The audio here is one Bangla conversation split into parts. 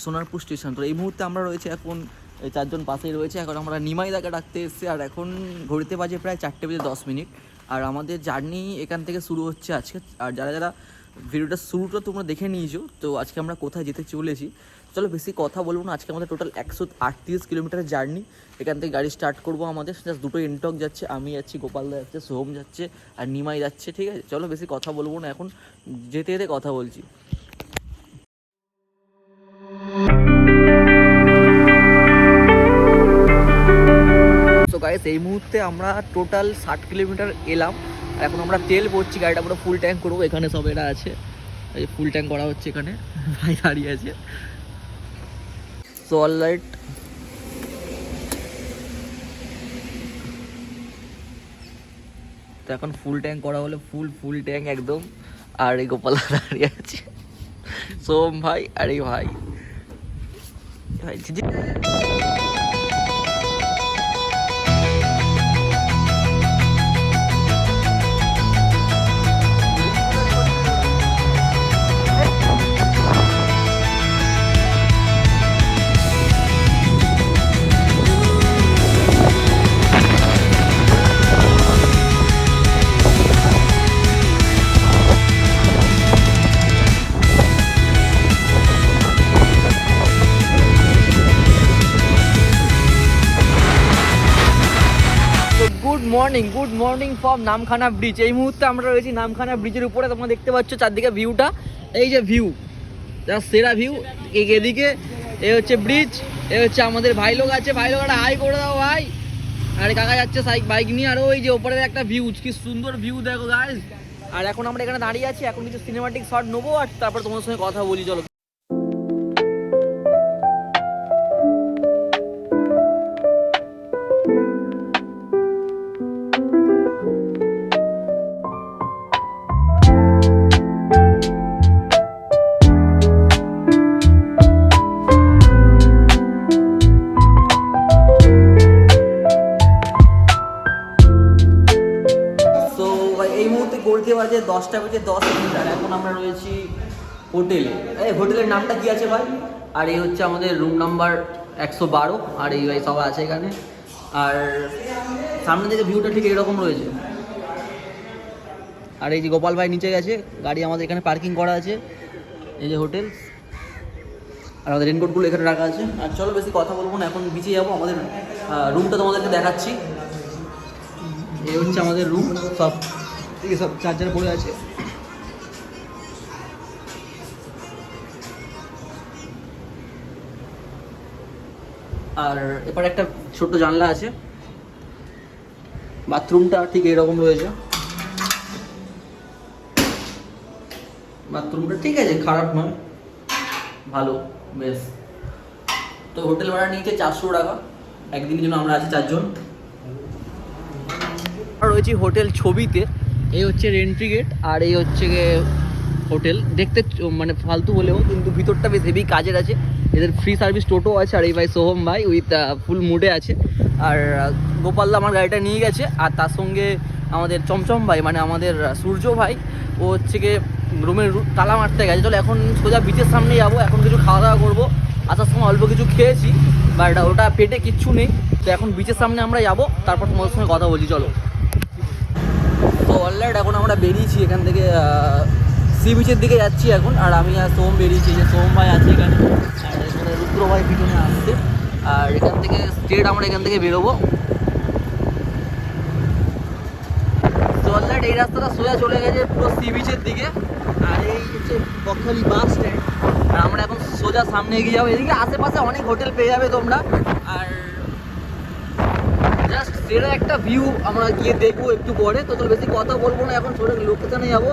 সোনারপুর স্টেশন। তো এই মুহূর্তে আমরা রয়েছে এখন এই 4 জন পাশেই রয়েছে। এখন আমরা নিমাইদাকে ডাকতে এসেছি, আর এখন ঘড়িতে বাজে প্রায় 4:10। আর আমাদের জার্নি এখান থেকে শুরু হচ্ছে আজকে। আর যারা যারা ভিডিওটা শুরুটা তোমরা দেখে নিয়েছো, তো আজকে আমরা কোথায় যেতে চলেছি চলো বেশি কথা বলবো না। আজকে আমাদের টোটাল 138 কিলোমিটারের জার্নি। এখান থেকে গাড়ি স্টার্ট করবো আমাদের, জাস্ট দুটো এনটক যাচ্ছে, আমি যাচ্ছি, গোপালদা যাচ্ছে, সোহম যাচ্ছে আর নিমাই যাচ্ছে। ঠিক আছে, চলো বেশি কথা বলবো না, এখন যেতে যেতে কথা বলছি। তো গাইস এই মুহূর্তে আমরা টোটাল 60 কিলোমিটার এলাম। এখন আমরা তেল ভরছি, গাড়িটা পুরো ফুল ট্যাঙ্ক করবো। এখানে সব এরা আছে, এই ফুল ট্যাঙ্ক করা হচ্ছে, এখানে ভাই দাঁড়িয়ে আছে। সো অলরাইট, তো এখন ফুল ট্যাঙ্ক করা হলে ফুল ট্যাঙ্ক একদম। আর এই গোপাল দাঁড়িয়ে আছে, সোম ভাই আর এই ভাই ভাই good morning from Namkhana bridge. এই মুহূর্তে আমরা রয়েছি নামখানা ব্রিজের উপরে। তোমরা দেখতে পাচ্ছ চারদিকে ভিউটা, এই যে ভিউ, যা সেরা ভিউ। এদিকে এ হচ্ছে ব্রিজ, এ হচ্ছে আমাদের ভাই লোক আছে, ভাই লোক একটা হাই করে দাও ভাই। আর কাকা যাচ্ছে বাইক নিয়ে। আর ওই যে ওপরের একটা ভিউ, কি সুন্দর ভিউ দেখো গাইস। আর এখন আমরা এখানে দাঁড়িয়ে আছি, এখন কিছু সিনেমাটিক শট নেবো, আর তারপর তোমার সঙ্গে কথা বলি। চলো। করতে বাজে 10:10। এখন আমরা রয়েছি হোটেলে। এই হোটেলের নামটা কি আছে ভাই? আর এই হচ্ছে আমাদের রুম নাম্বার 112। আর এই ভাই সবাই আছে এখানে। আর সামনে থেকে ভিউটা ঠিক এরকম রয়েছে। আর এই যে গোপাল ভাই নিচে গেছে, গাড়ি আমাদের এখানে পার্কিং করা আছে। এই যে হোটেল, আর আমাদের রেনকোটগুলো এখানে রাখা আছে। আর চলো বেশি কথা বলবো না, এখন বিচে যাবো। আমাদের রুমটা তোমাদেরকে দেখাচ্ছি। এই হচ্ছে আমাদের রুম, সব চার্জার পড়ে আছে। আর এবার একটা ছোট্ট জানলা আছে। বাথরুমটা ঠিক এরকম রয়েছে। বাথরুমটা ঠিক আছে, খারাপ নয়, ভালো, বেশ। তো হোটেল ভাড়া নিয়েছে 400 টাকা একদিনের জন্য। আমরা আছি 4 জন। রয়েছি হোটেল ছবিতে। এই হচ্ছে এন্ট্রি গেট, আর এই হচ্ছে হোটেল। দেখতে মানে ফালতু হলেও কিন্তু ভিতরটা বেশ হেভি কাজের আছে। এদের ফ্রি সার্ভিস টোটো আছে। আর এই ভাই সোহম ভাই উইথ ফুল মুডে আছে। আর গোপালদা আমার গাড়িটা নিয়ে গেছে। আর তার সঙ্গে আমাদের চমচম ভাই, মানে আমাদের সূর্য ভাই, ও হচ্ছে গিয়ে রুমের তালা মারতে গেছে। চলো এখন সোজা বিচের সামনে যাবো। এখন কিছু খাওয়া দাওয়া করবো। আসার সময় অল্প কিছু খেয়েছি, বাট ওটা পেটে কিচ্ছু নেই। তো এখন বিচের সামনে আমরা যাবো, তারপর তোমাদের সঙ্গে কথা বলছি। চলো। তো অলরাইট এখন আমরা বেরিয়েছি এখান থেকে, সি বিচের দিকে যাচ্ছি এখন। আর আমি আর সোম বেরিয়েছি, যে সোম ভাই আছে এখানে, আর এখানে রুদ্র ভাই পিছনে আসছে। আর এখান থেকে স্ট্রেট আমরা এখান থেকে বেরোবো। তো অলরাইট এই রাস্তাটা সোজা চলে গেছে পুরো সি বিচের দিকে। আর এই হচ্ছে বকখালি বাস স্ট্যান্ড। আর আমরা এখন সোজা সামনে এগিয়ে যাবো। এদিকে আশেপাশে অনেক হোটেল পেয়ে যাবে তোমরা। আর জাস্ট সেরা একটা ভিউ আমরা গিয়ে দেখবো একটু পরে। তো চলো বেশি কথা বলবো না, এখন ছোট লোকেশনে যাবো,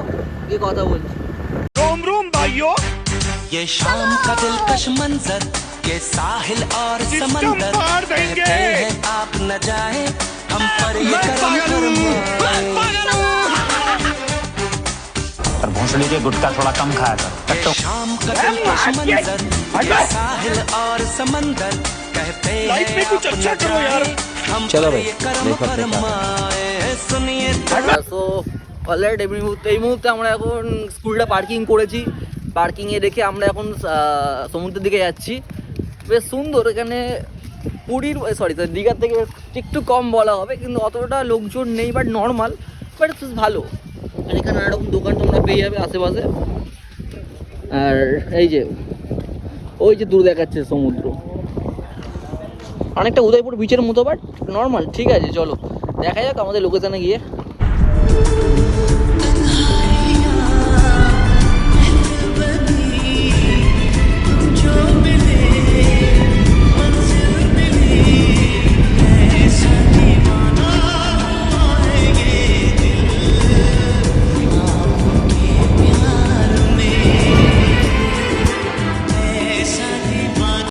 গিয়ে কথা বলছি। रोम भाइयों, ये शाम का दिलकश मंजर, ये साहिल और समंदर, कहते हैं आप न जाए, हम पर ये करम फरमाए। और भोसड़ी के गुटखा थोड़ा कम खाया करो। ये शाम का दिलकश मंजर, ये साहिल और समंदर, कहते हैं आप न जाए, हम पर ये करम फरमाए। सुनिए সো অলরাইট এই মুহূর্তে আমরা এখন স্কুলটা পার্কিং করেছি। পার্কিংয়ে রেখে আমরা এখন সমুদ্রের দিকে যাচ্ছি। বেশ সুন্দর এখানে, পুরীর দীঘার থেকে একটু কম বলা হবে, কিন্তু অতটা লোকজন নেই, বাট নর্মাল, বাট বেশ ভালো। আর এখানে নানা রকম দোকান তোমরা পেয়ে যাবে আশেপাশে। আর এই যে ওই যে দূর দেখাচ্ছে সমুদ্র, অনেকটা উদয়পুর বিচের মতো, বাট নর্মাল। ঠিক আছে, চলো দেখা যাক আমাদের লোকেশনে গিয়ে।